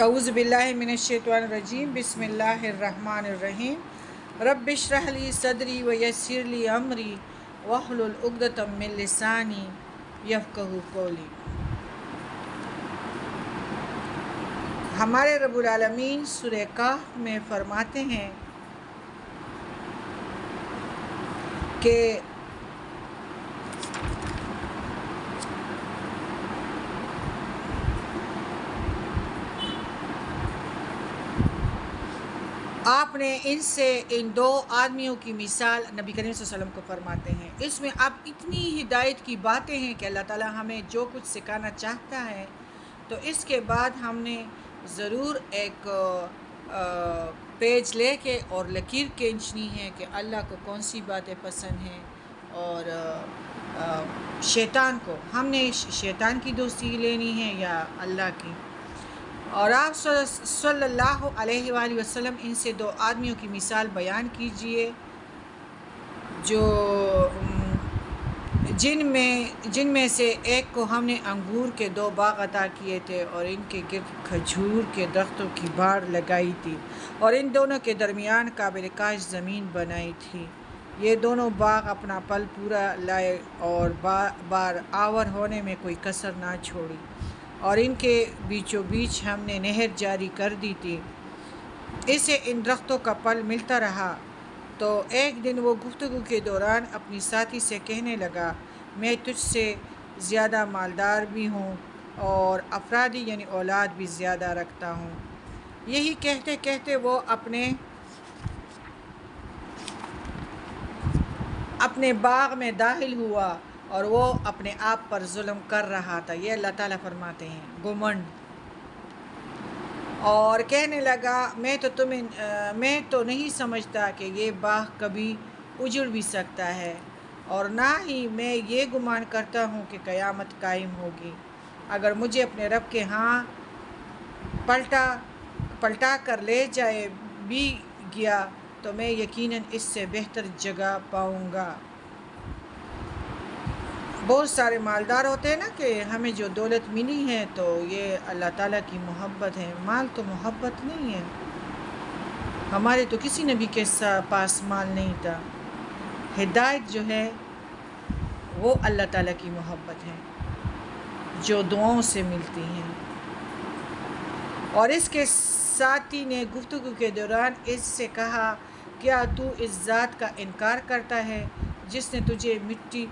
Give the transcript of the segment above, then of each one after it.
اعوذ باللہ من الشیطان الرجیم بسم اللہ الرحمن الرحیم رب اشرح لی صدری ویسر لی امری واحلل عقدۃ من لسانی یفقہوا قولی۔ ہمارے رب العالمین سورہ کہف میں فرماتے ہیں کہ آپ نے ان دو آدمیوں کی مثال نبی کریم صلی اللہ علیہ وسلم کو فرماتے ہیں۔ اس میں اب اتنی ہدایت کی باتیں ہیں کہ اللہ تعالیٰ ہمیں جو کچھ سکھانا چاہتا ہے تو اس کے بعد ہم نے ضرور ایک پیج لے کے اور لکیر کھینچنی ہے کہ اللہ کو کون سی باتیں پسند ہیں، اور شیطان کو ہم نے شیطان کی دوستی لینی ہے یا اللہ کی۔ اور آپ صلی اللہ علیہ وآلہ وسلم ان سے دو آدمیوں کی مثال بیان کیجئے جو جن میں سے ایک کو ہم نے انگور کے 2 باغ عطا کیے تھے اور ان کے گرد کھجور کے درختوں کی باڑ لگائی تھی اور ان دونوں کے درمیان قابل کاشت زمین بنائی تھی۔ یہ دونوں باغ اپنا پھل پورا لائے اور بار آور ہونے میں کوئی کسر نہ چھوڑی، اور ان کے بیچوں بیچ ہم نے نہر جاری کر دی تھی۔ اسے ان درختوں کا پھل ملتا رہا۔ تو ایک دن وہ گفتگو کے دوران اپنی ساتھی سے کہنے لگا، میں تجھ سے زیادہ مالدار بھی ہوں اور افرادی یعنی اولاد بھی زیادہ رکھتا ہوں۔ یہی کہتے کہتے وہ اپنے باغ میں داخل ہوا اور وہ اپنے آپ پر ظلم کر رہا تھا۔ یہ اللہ تعالیٰ فرماتے ہیں گھمنڈ، اور کہنے لگا میں تو نہیں سمجھتا کہ یہ باغ کبھی اجڑ بھی سکتا ہے، اور نہ ہی میں یہ گمان کرتا ہوں کہ قیامت قائم ہوگی۔ اگر مجھے اپنے رب کے ہاں پلٹا کر لے جائے بھی گیا تو میں یقیناً اس سے بہتر جگہ پاؤں گا۔ بہت سارے مالدار ہوتے ہیں نا کہ ہمیں جو دولت ملی ہے تو یہ اللہ تعالیٰ کی محبت ہے، مال تو محبت نہیں ہے۔ ہمارے تو کسی نبی کے پاس مال نہیں تھا۔ ہدایت جو ہے وہ اللہ تعالیٰ کی محبت ہے جو دعاؤں سے ملتی ہیں۔ اور اس کے ساتھی نے گفتگو کے دوران اس سے کہا، کیا تو اس ذات کا انکار کرتا ہے جس نے تجھے مٹی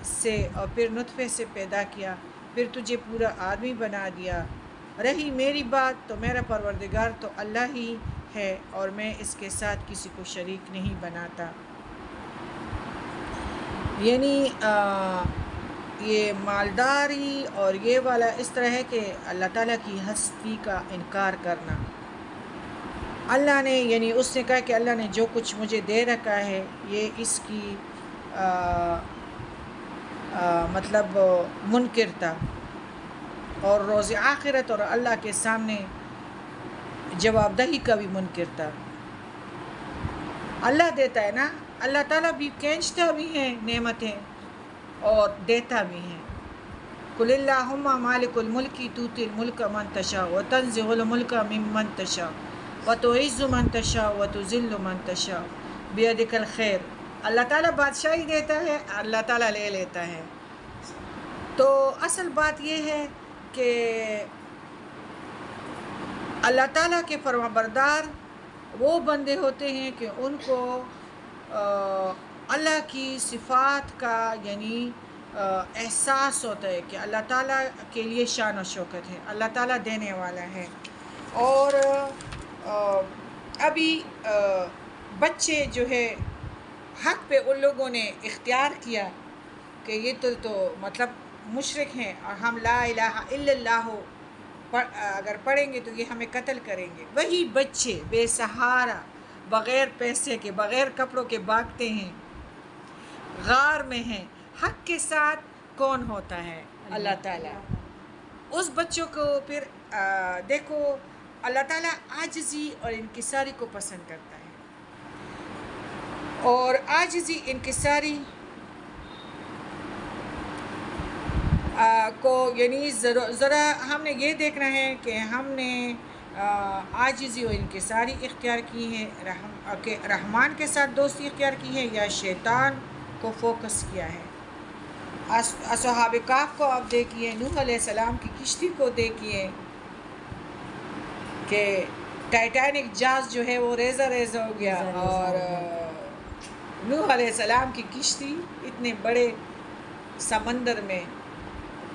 سے اور پھر نطفے سے پیدا کیا، پھر تجھے پورا آدمی بنا دیا؟ رہی میری بات تو میرا پروردگار تو اللہ ہی ہے اور میں اس کے ساتھ کسی کو شریک نہیں بناتا۔ یعنی یہ مالداری اور یہ والا اس طرح ہے کہ اللہ تعالیٰ کی ہستی کا انکار کرنا۔ اللہ نے یعنی اس نے کہا کہ اللہ نے جو کچھ مجھے دے رکھا ہے یہ اس کی مطلب منکر تھا، اور روز آخرت اور اللہ کے سامنے جواب دہی کا بھی منکر تھا۔ اللہ دیتا ہے نا، اللہ تعالیٰ بھی کھینچتا بھی ہے نعمتیں اور دیتا بھی ہے۔ قل اللہم مالک الملک تؤتی الملک من تشاء وتنزع الملک ممن تشاء وتعز من تشاء وتذل من تشاء بیدک الخیر۔ اللہ تعالیٰ بادشاہی دیتا ہے، اللہ تعالیٰ لے لیتا ہے۔ تو اصل بات یہ ہے کہ اللہ تعالیٰ کے فرمانبردار وہ بندے ہوتے ہیں کہ ان کو اللہ کی صفات کا یعنی احساس ہوتا ہے کہ اللہ تعالیٰ کے لیے شان و شوکت ہے، اللہ تعالیٰ دینے والا ہے۔ اور ابھی بچے جو ہے حق پہ ان لوگوں نے اختیار کیا کہ یہ تو مطلب مشرک ہیں اور ہم لا الہ الا اللہ اگر پڑھیں گے تو یہ ہمیں قتل کریں گے۔ وہی بچے بے سہارا بغیر پیسے کے بغیر کپڑوں کے بھاگتے ہیں، غار میں ہیں۔ حق کے ساتھ کون ہوتا ہے؟ اللہ تعالیٰ۔ اس بچوں کو پھر دیکھو اللہ تعالیٰ عاجزی اور انکساری کو پسند کرتا ہے، اور عاجزی انکساری کو یعنی ذرا ہم نے یہ دیکھنا ہے کہ ہم نے عاجزی و انکساری اختیار کی ہے، رحمان کے ساتھ دوستی اختیار کی ہے، یا شیطان کو فوکس کیا ہے؟ اصحاب کہف کو آپ دیکھیے، نوح علیہ السلام کی کشتی کو دیکھیے کہ ٹائٹینک جہاز جو ہے وہ ریزہ ریزہ ہو گیا، اور نوح علیہ السلام کی کشتی اتنے بڑے سمندر میں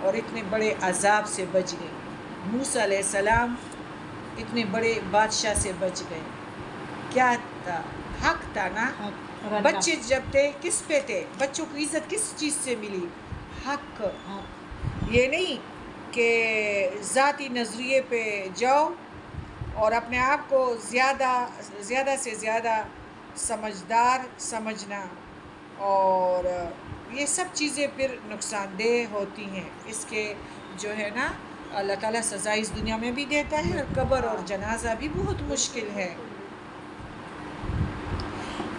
اور اتنے بڑے عذاب سے بچ گئی۔ موسیٰ علیہ السلام اتنے بڑے بادشاہ سے بچ گئے۔ کیا تھا؟ حق تھا نا۔ بچے جب تھے کس پہ تھے؟ بچوں کو عزت کس چیز سے ملی؟ حق۔ یہ نہیں کہ ذاتی نظریے پہ جاؤ اور اپنے آپ کو زیادہ سے زیادہ سمجھدار سمجھنا، اور یہ سب چیزیں پھر نقصان دہ ہوتی ہیں۔ اس کے جو ہے نا اللہ تعالیٰ سزا اس دنیا میں بھی دیتا ہے، اور قبر اور جنازہ بھی بہت مشکل ہے۔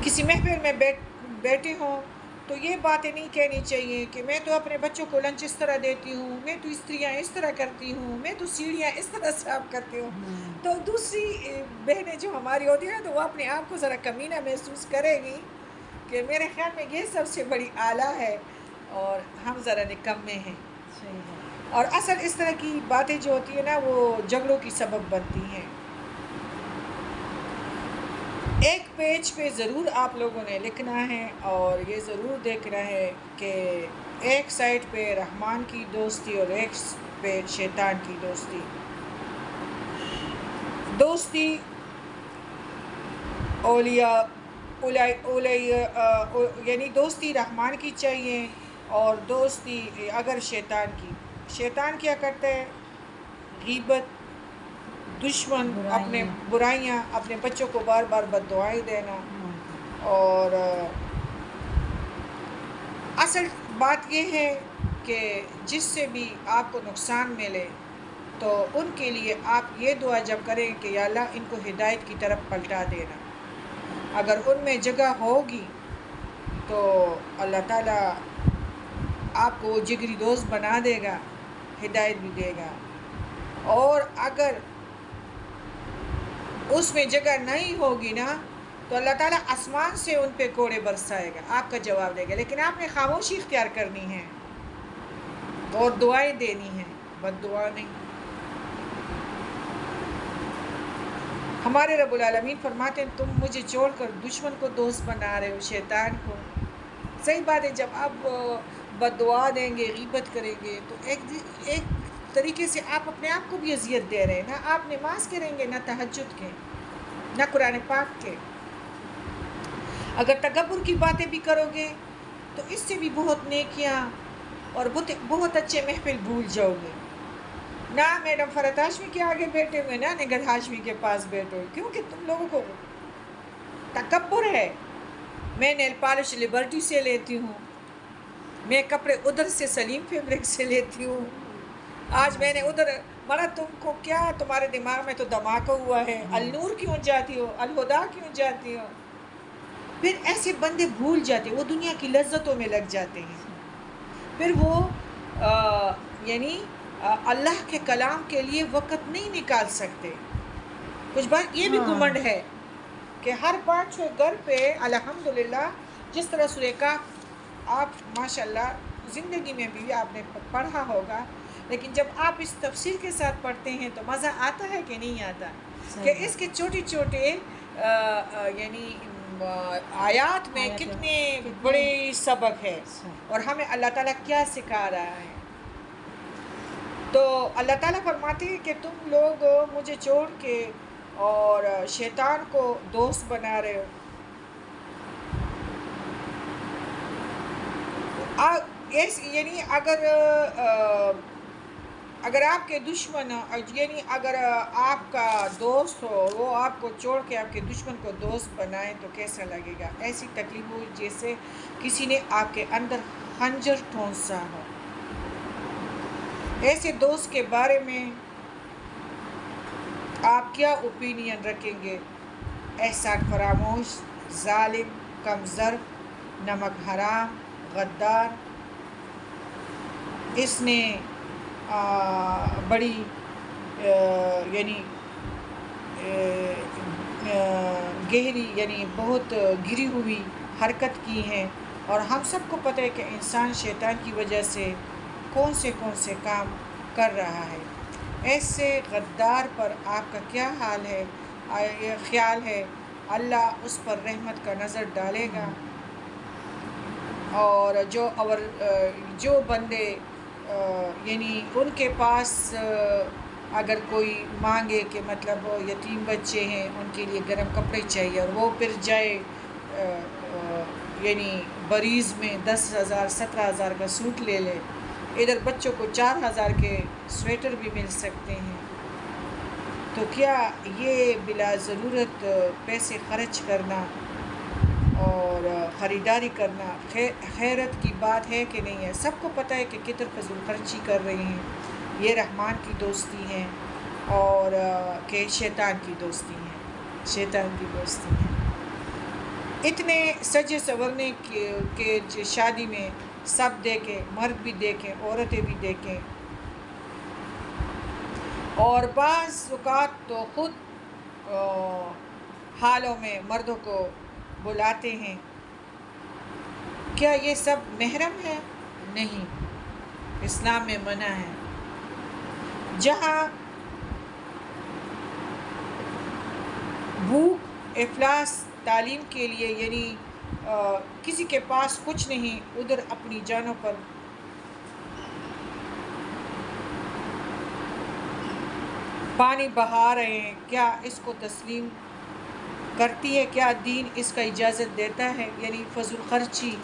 کسی محفل میں بیٹھے ہوں تو یہ باتیں نہیں کہنی چاہیے کہ میں تو اپنے بچوں کو لنچ اس طرح دیتی ہوں، میں تو استریاں اس طرح کرتی ہوں، میں تو سیڑھیاں اس طرح صاف کرتی ہوں۔ تو دوسری بہنیں جو ہماری ہوتی ہیں تو وہ اپنے آپ کو ذرا کمینہ محسوس کرے گی کہ میرے خیال میں یہ سب سے بڑی اعلیٰ ہے اور ہم ذرا نکمے ہیں۔ اور اصل اس طرح کی باتیں جو ہوتی ہیں نا وہ جھگڑوں کی سبب بنتی ہیں۔ ایک پیج پہ ضرور آپ لوگوں نے لکھنا ہے اور یہ ضرور دیکھنا ہے کہ ایک سائٹ پہ رحمان کی دوستی اور ایک پہ شیطان کی دوستی۔ دوستی یعنی دوستی رحمان کی چاہیے، اور دوستی اگر شیطان کیا کرتا ہے؟ غیبت، دشمن، اپنے برائیاں، اپنے بچوں کو بار بار بد دعائیں دینا، اور اصل بات یہ ہے کہ جس سے بھی آپ کو نقصان ملے تو ان کے لیے آپ یہ دعا جب کریں کہ یا اللہ ان کو ہدایت کی طرف پلٹا دینا۔ اگر ان میں جگہ ہوگی تو اللہ تعالیٰ آپ کو جگری دوست بنا دے گا، ہدایت بھی دے گا، اور اگر اس میں جگہ نہیں ہوگی نا تو اللہ تعالیٰ آسمان سے ان پہ کوڑے برسائے گا، آپ کا جواب دے گا، لیکن آپ نے خاموشی اختیار کرنی ہے اور دعائیں دینی ہیں، بد دعا نہیں۔ ہمارے رب العالمین فرماتے ہیں تم مجھے چھوڑ کر دشمن کو دوست بنا رہے ہو، شیطان کو۔ صحیح بات ہے، جب آپ بد دعا دیں گے، غیبت کریں گے تو ایک طریقے سے آپ اپنے آپ کو بھی اذیت دے رہے ہیں۔ نہ آپ نماز کریں گے، نہ تہجد کے، نہ قرآن پاک کے۔ اگر تکبر کی باتیں بھی کرو گے تو اس سے بھی بہت نیکیاں اور بہت اچھے محفل بھول جاؤ گے۔ نہ میڈم فرحت ہاشمی کے آگے بیٹھے ہوئے، نہ نگہت ہاشمی کے پاس بیٹھے ہوئے، کیونکہ تم لوگوں کو تکبر ہے۔ میں نیل پالش لبرٹی سے لیتی ہوں، میں کپڑے ادھر سے سلیم فیبرک سے لیتی ہوں، آج میں نے ادھر مرا، تم کو کیا تمہارے دماغ میں تو دھماکہ ہوا ہے، النور کیوں جاتی ہو، الہدا کیوں جاتی ہو؟ پھر ایسے بندے بھول جاتے، وہ دنیا کی لذتوں میں لگ جاتے ہیں، پھر وہ یعنی اللہ کے کلام کے لیے وقت نہیں نکال سکتے۔ کچھ بات یہ بھی گھمنڈ ہے کہ ہر 5 گھر پہ الحمدللہ، جس طرح سورہ کہف آپ ماشاءاللہ زندگی میں بھی آپ نے پڑھا ہوگا، لیکن جب آپ اس تفسیر کے ساتھ پڑھتے ہیں تو مزہ آتا ہے کہ نہیں آتا، کہ اس کے چھوٹے یعنی آیات میں کتنے بڑے سبق ہے، اور ہمیں اللہ تعالیٰ کیا سکھا رہا ہے۔ تو اللہ تعالیٰ فرماتے ہیں کہ تم لوگ مجھے چھوڑ کے اور شیطان کو دوست بنا رہے ہو۔ یعنی اگر آپ کے دشمن، یعنی اگر آپ کا دوست ہو وہ آپ کو چھوڑ کے آپ کے دشمن کو دوست بنائے تو کیسا لگے گا؟ ایسی تکلیف ہو جیسے کسی نے آپ کے اندر خنجر ٹھونسا ہو۔ ایسے دوست کے بارے میں آپ کیا اوپینین رکھیں گے؟ احسان فراموش، ظالم، کم ظرف، نمک حرام، غدار۔ اس نے بڑی یعنی گہری یعنی بہت گری ہوئی حرکت کی ہیں، اور ہم سب کو پتہ ہے کہ انسان شیطان کی وجہ سے کون سے کام کر رہا ہے۔ ایسے غدار پر آپ کا کیا حال ہے، خیال ہے اللہ اس پر رحمت کا نظر ڈالے گا؟ اور جو بندے یعنی ان کے پاس اگر کوئی مانگے کہ مطلب یتیم بچے ہیں ان کے لیے گرم کپڑے چاہیے، اور وہ پھر جائے یعنی بریز میں 10,000 17,000 کا سوٹ لے لے، ادھر بچوں کو 4,000 کے سویٹر بھی مل سکتے ہیں، تو کیا یہ بلا ضرورت پیسے خرچ کرنا اور خریداری کرنا خیرت کی بات ہے کہ نہیں ہے؟ سب کو پتہ ہے کہ کدھر فضول خرچی کر رہے ہیں، یہ رحمان کی دوستی ہیں اور کہ شیطان کی دوستی ہیں۔ اتنے سجے سورنے کے شادی میں سب دیکھیں، مرد بھی دیکھیں، عورتیں بھی دیکھیں، اور بعض اوقات تو خود حالوں میں مردوں کو بلاتے ہیں۔ کیا یہ سب محرم ہے؟ نہیں، اسلام میں منع ہے۔ جہاں بھوک افلاس تعلیم کے لیے یعنی کسی کے پاس کچھ نہیں، ادھر اپنی جانوں پر پانی بہا رہے ہیں، کیا اس کو تسلیم کرتی ہے؟ کیا دین اس کا اجازت دیتا ہے؟ یعنی فضول خرچی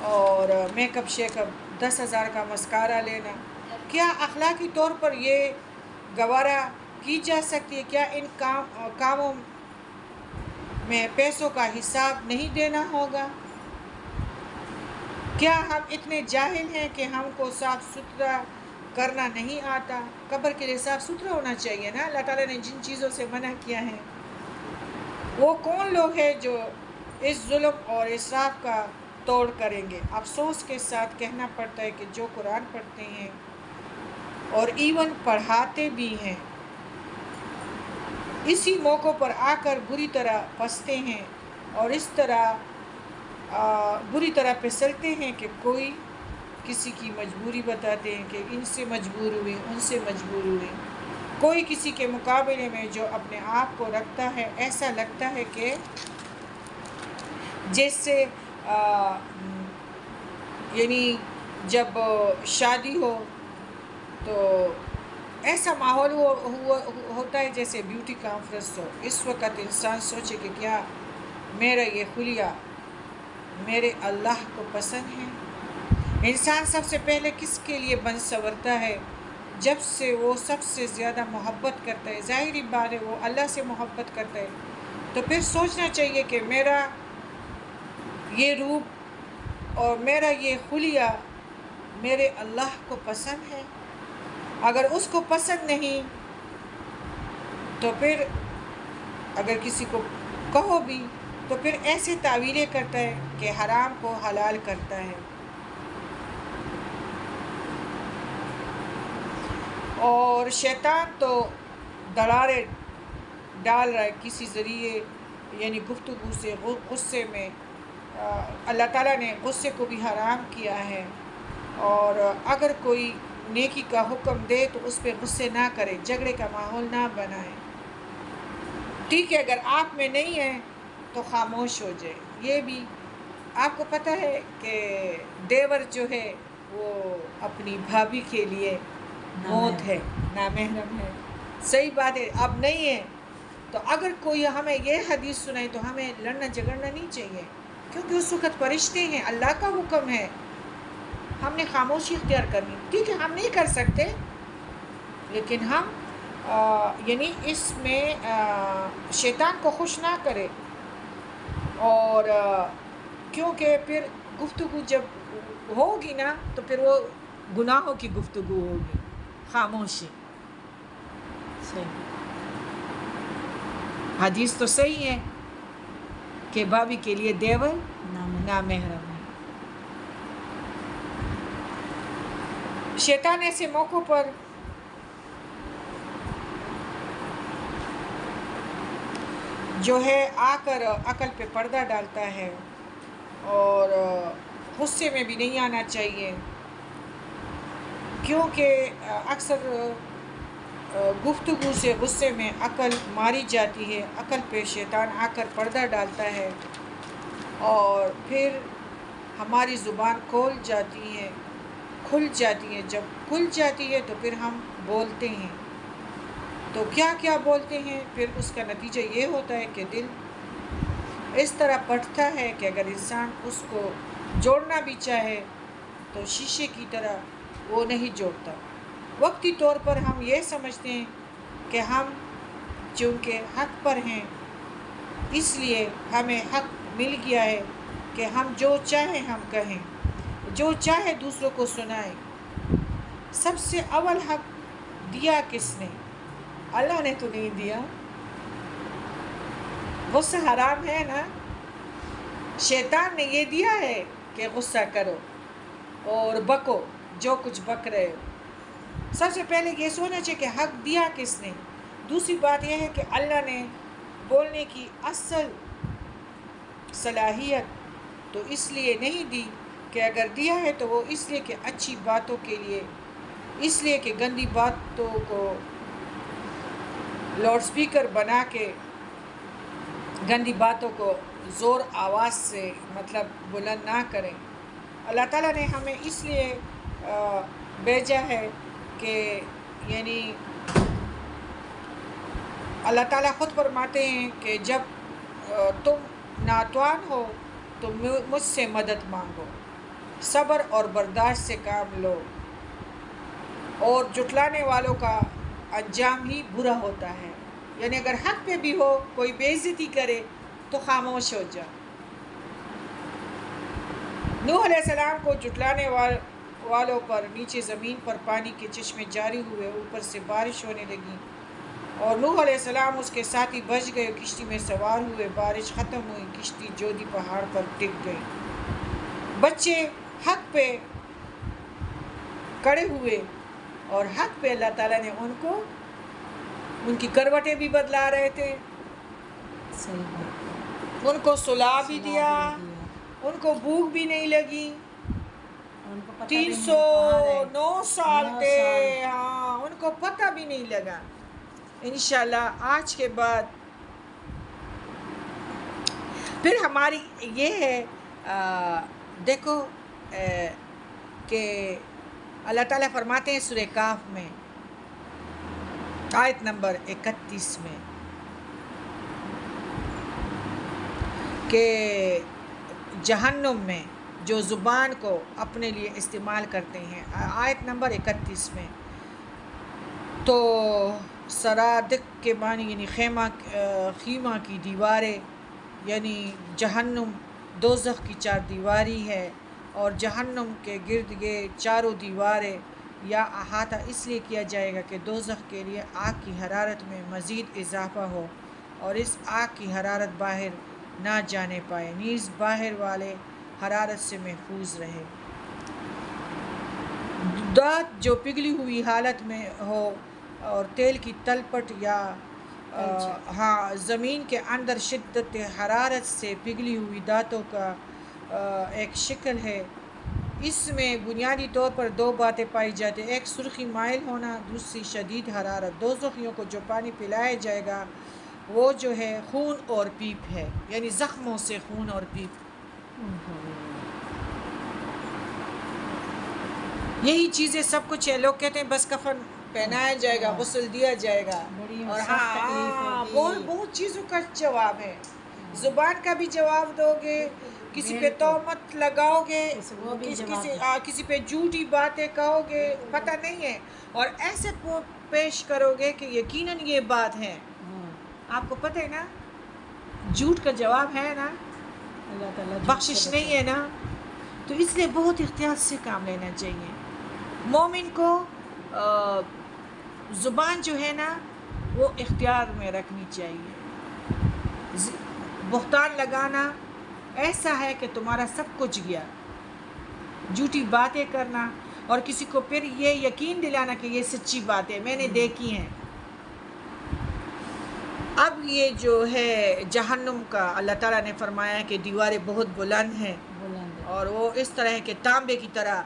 اور میک اپ 10,000 کا مسکارا لینا، کیا اخلاقی طور پر یہ گوارا کی جا سکتی ہے؟ کیا ان کاموں میں پیسوں کا حساب نہیں دینا ہوگا؟ کیا ہم اتنے جاہل ہیں کہ ہم کو صاف ستھرا کرنا نہیں آتا؟ قبر کے لیے صاف ستھرا ہونا چاہیے نا۔ اللہ تعالیٰ نے جن چیزوں سے منع کیا ہے، وہ کون لوگ ہیں جو اس ظلم اور اسراف کا توڑ کریں گے؟ افسوس کے ساتھ کہنا پڑتا ہے کہ جو قرآن پڑھتے ہیں اور ایون پڑھاتے بھی ہیں، اسی موقع پر آ کر بری طرح پھنستے ہیں اور اس طرح بری طرح پھسلتے ہیں کہ کوئی کسی کی مجبوری بتاتے ہیں کہ ان سے مجبور ہوئے، ان سے مجبور ہوئے۔ کوئی کسی کے مقابلے میں جو اپنے آپ کو رکھتا ہے، ایسا لگتا ہے کہ جیسے یعنی جب شادی ہو تو ایسا ماحول ہوتا ہے جیسے بیوٹی کانفرنس ہو۔ اس وقت انسان سوچے کہ کیا میرا یہ خلیہ میرے اللہ کو پسند ہے؟ انسان سب سے پہلے کس کے لیے بن سنورتا ہے؟ جب سے وہ سب سے زیادہ محبت کرتا ہے، ظاہری بات ہے وہ اللہ سے محبت کرتا ہے، تو پھر سوچنا چاہیے کہ میرا یہ روپ اور میرا یہ خلیہ میرے اللہ کو پسند ہے۔ اگر اس کو پسند نہیں تو پھر اگر کسی کو کہو بھی تو پھر ایسے تعویلیں کرتا ہے کہ حرام کو حلال کرتا ہے۔ اور شیطان تو دلالے ڈال رہا ہے کسی ذریعے، یعنی گفتگو سے، غصے میں۔ اللہ تعالیٰ نے غصے کو بھی حرام کیا ہے، اور اگر کوئی نیکی کا حکم دے تو اس پہ غصے نہ کرے، جھگڑے کا ماحول نہ بنائے۔ ٹھیک ہے، اگر آپ میں نہیں ہے تو خاموش ہو جائے۔ یہ بھی آپ کو پتہ ہے کہ دیور جو ہے وہ اپنی بھابھی کے لیے موت ہے، نامحرم ہے۔ صحیح بات ہے، اب نہیں ہے تو اگر کوئی ہمیں یہ حدیث سنائے تو ہمیں لڑنا جھگڑنا نہیں چاہیے، کیونکہ اس وقت فرشتے ہیں، اللہ کا حکم ہے، ہم نے خاموشی اختیار کرنی۔ ٹھیک ہے، ہم نہیں کر سکتے، لیکن ہم یعنی اس میں شیطان کو خوش نہ کرے، اور کیونکہ پھر گفتگو جب ہوگی نا تو پھر وہ گناہوں کی گفتگو ہوگی۔ خاموشی صحیح، حدیث تو صحیح ہے کہ بھابھی کے لیے دیور نامحرم ہے۔ شیطان ایسے موقعوں پر جو ہے آ کر عقل پہ پردہ ڈالتا ہے، اور غصے میں بھی نہیں آنا چاہیے، کیونکہ اکثر گفتگو سے غصے میں عقل ماری جاتی ہے، عقل پہ شیطان آ کر پردہ ڈالتا ہے، اور پھر ہماری زبان کھل جاتی ہے۔ جب کھل جاتی ہے تو پھر ہم بولتے ہیں، تو کیا کیا بولتے ہیں، پھر اس کا نتیجہ یہ ہوتا ہے کہ دل اس طرح پھٹتا ہے کہ اگر انسان اس کو جوڑنا بھی چاہے تو شیشے کی طرح وہ نہیں جوڑتا۔ وقتی طور پر ہم یہ سمجھتے ہیں کہ ہم چونکہ حق پر ہیں، اس لیے ہمیں حق مل گیا ہے کہ ہم جو چاہیں ہم کہیں، جو چاہے دوسروں کو سنائیں۔ سب سے اول حق دیا کس نے؟ اللہ نے تو نہیں دیا۔ غصہ حرام ہے نا، شیطان نے یہ دیا ہے کہ غصہ کرو اور بکو جو کچھ بک رہے ہو۔ سب سے پہلے یہ سوچنا چاہیے کہ حق دیا کس نے۔ دوسری بات یہ ہے کہ اللہ نے بولنے کی اصل صلاحیت تو اس لیے نہیں دی کہ اگر دیا ہے تو وہ اس لیے کہ اچھی باتوں کے لیے، اس لیے کہ گندی باتوں کو لاؤڈ سپیکر بنا کے گندی باتوں کو زور آواز سے بلند نہ کریں۔ اللہ تعالیٰ نے ہمیں اس لیے بھیجا ہے کہ یعنی اللہ تعالیٰ خود فرماتے ہیں کہ جب تم ناتوان ہو تو مجھ سے مدد مانگو، صبر اور برداشت سے کام لو، اور جھٹلانے والوں کا انجام ہی برا ہوتا ہے۔ یعنی اگر حق پہ بھی ہو، کوئی بے عزتی کرے تو خاموش ہو جاؤ۔ نوح علیہ السلام کو جھٹلانے والوں پر نیچے زمین پر پانی کے چشمے جاری ہوئے، اوپر سے بارش ہونے لگی، اور نوح علیہ السلام اس کے ساتھی بچ گئے، کشتی میں سوار ہوئے، بارش ختم ہوئی، کشتی جودی پہاڑ پر ٹک گئی۔ بچے حق پہ کڑے ہوئے، اور حق پہ اللہ تعالیٰ نے ان کی کروٹیں بھی بدلا رہے تھے، ان کو سلا بھی دیا، ان کو بھوک بھی نہیں لگی، 309 سال تھے، ہاں ان کو پتہ بھی نہیں لگا۔ انشاءاللہ آج کے بعد پھر ہماری یہ ہے دیکھو کہ اللہ تعالیٰ فرماتے ہیں سورہ کہف میں آیت نمبر 31 میں کہ جہنم میں جو زبان کو اپنے لیے استعمال کرتے ہیں، آیت نمبر 31 میں، تو سرادق کے معنی یعنی خیمہ کی دیواریں، یعنی جہنم دوزخ کی 4 دیواری ہے، اور جہنم کے گرد یہ چاروں دیواریں یا احاطہ اس لیے کیا جائے گا کہ دوزخ کے لیے آگ کی حرارت میں مزید اضافہ ہو، اور اس آگ کی حرارت باہر نہ جانے پائے، نیز باہر والے حرارت سے محفوظ رہے۔ دانت جو پگھلی ہوئی حالت میں ہو اور تیل کی تلپٹ یا زمین کے اندر شدت حرارت سے پگھلی ہوئی دانتوں کا ایک شکل ہے۔ اس میں بنیادی طور پر 2 باتیں پائی جاتی ہیں، ایک سرخی مائل ہونا، دوسری شدید حرارت۔ دوزخیوں کو جو پانی پلایا جائے گا وہ جو ہے خون اور پیپ ہے، یعنی زخموں سے خون اور پیپ۔ یہی چیزیں سب کچھ ہے۔ لوگ کہتے ہیں بس کفن پہنایا جائے گا، غسل دیا جائے گا، اور بہت چیزوں کا جواب ہے۔ زبان کا بھی جواب دو گے، کسی پہ تہمت لگاؤ گے، کسی پہ جھوٹی باتیں کہو گے، پتہ نہیں ہے، اور ایسے پیش کرو گے کہ یقیناً یہ بات ہے۔ آپ کو پتہ ہے نا جھوٹ کا جواب ہے نا، بخشش نہیں ہے نا، تو اس لیے بہت احتیاط سے کام لینا چاہیے۔ مومن کو زبان جو ہے نا وہ اختیار میں رکھنی چاہیے۔ بہتان لگانا ایسا ہے کہ تمہارا سب کچھ گیا، جھوٹی باتیں کرنا اور کسی کو پھر یہ یقین دلانا کہ یہ سچی بات ہے، میں نے دیکھی ہیں۔ اب یہ جو ہے جہنم کا اللہ تعالیٰ نے فرمایا کہ دیواریں بہت بلند ہیں اور وہ اس طرح کے تانبے کی طرح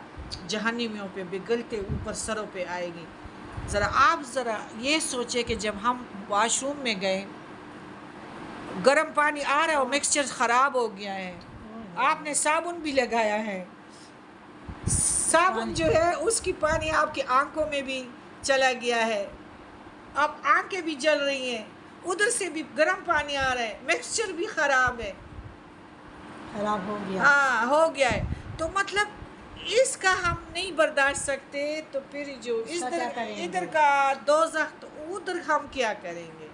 جہنمیوں پہ پگھلتے اوپر سروں پہ آئے گی. ذرا یہ سوچے کہ جب ہم واش روم میں گئے، گرم پانی آ رہا ہے اور مکسچر خراب ہو گیا ہے، آپ نے صابن بھی لگایا ہے، صابن جو ہے اس کی پانی آپ کی آنکھوں میں بھی چلا گیا ہے، اب آنکھیں بھی جل رہی ہیں، ادھر سے بھی گرم پانی آ رہا ہے، مکسچر بھی خراب ہے، خراب ہو گیا. ہاں ہو گیا ہے. تو مطلب اس کا ہم نہیں برداشت سکتے، تو پھر جو ادھر کا دوزخ تو ادھر ہم کیا کریں گے.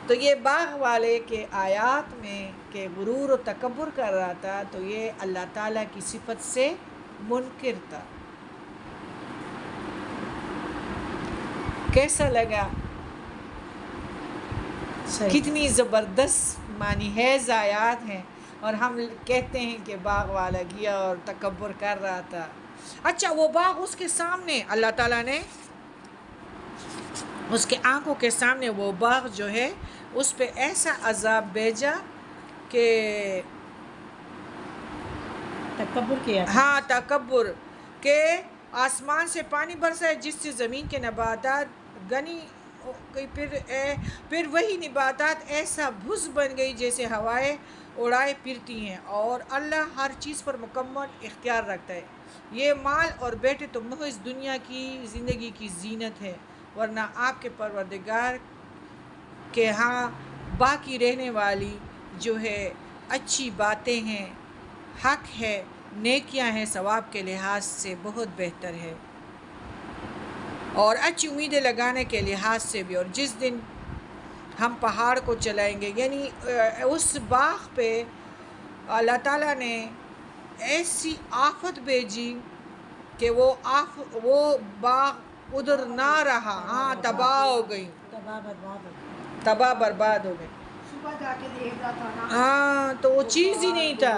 تو یہ باغ والے کے آیات میں کہ غرور و تکبر کر رہا تھا، تو یہ اللہ تعالیٰ کی صفت سے منکر تھا. کیسا لگا؟ کتنی زبردست معنی خیز آیات ہیں، اور ہم کہتے ہیں کہ باغ والا گیا اور تکبر کر رہا تھا. اچھا وہ باغ اس کے سامنے اللہ تعالیٰ نے اس کے آنکھوں کے سامنے وہ باغ جو ہے اس پہ ایسا عذاب بھیجا کہ تکبر کیا. ہاں تکبر، کہ آسمان سے پانی برسا ہے جس سے زمین کے نباتات گنی، پھر وہی نباتات ایسا بھس بن گئی جیسے ہوائیں اڑائے پھرتی ہیں، اور اللہ ہر چیز پر مکمل اختیار رکھتا ہے. یہ مال اور بیٹے تو محض دنیا کی زندگی کی زینت ہے، ورنہ آپ کے پروردگار کے ہاں باقی رہنے والی جو ہے اچھی باتیں ہیں، حق ہے، نیکیاں ہیں، ثواب کے لحاظ سے بہت بہتر ہے، اور اچھی امیدیں لگانے کے لحاظ سے بھی. اور جس دن ہم پہاڑ کو چلائیں گے، یعنی اس باغ پہ اللہ تعالیٰ نے ایسی آفت بھیجی کہ وہ باغ ادھر نہ رہا، ہاں تباہ ہو گئی، تباہ برباد ہو گئی. صبح جا کے دیکھ رہا تھا نا، ہاں تو وہ چیز ہی نہیں تھا،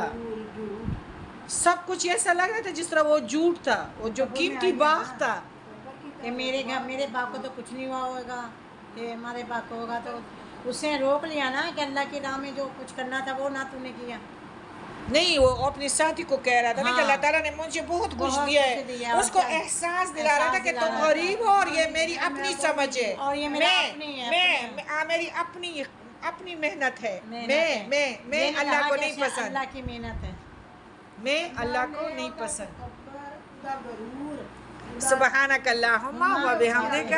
سب کچھ ایسا لگ رہا تھا جس طرح وہ جھوٹ تھا، وہ جو قیمتی باغ تھا. کہ میرے باپ کو تو کچھ نہیں ہوا ہوگا، کہ ہمارے باپ کو ہوگا. تو اس نے روک لیا نا کہ اللہ کی راہ میں جو کچھ کرنا تھا وہ نہ تو نے کیا. نہیں، وہ اپنے ساتھی کو کہہ رہا تھا نا کہ اللہ تعالیٰ نے مجھے بہت کچھ دیا ہے، اس کو احساس دلا رہا تھا کہ تم غریب ہو اور یہ میری اپنی سمجھ ہے، اور یہ میری اپنی محنت ہے، میں اللہ کو نہیں پسند، اللہ کی محنت ہے، میں اللہ کو نہیں پسند. سبحانک اللہم و بحمدک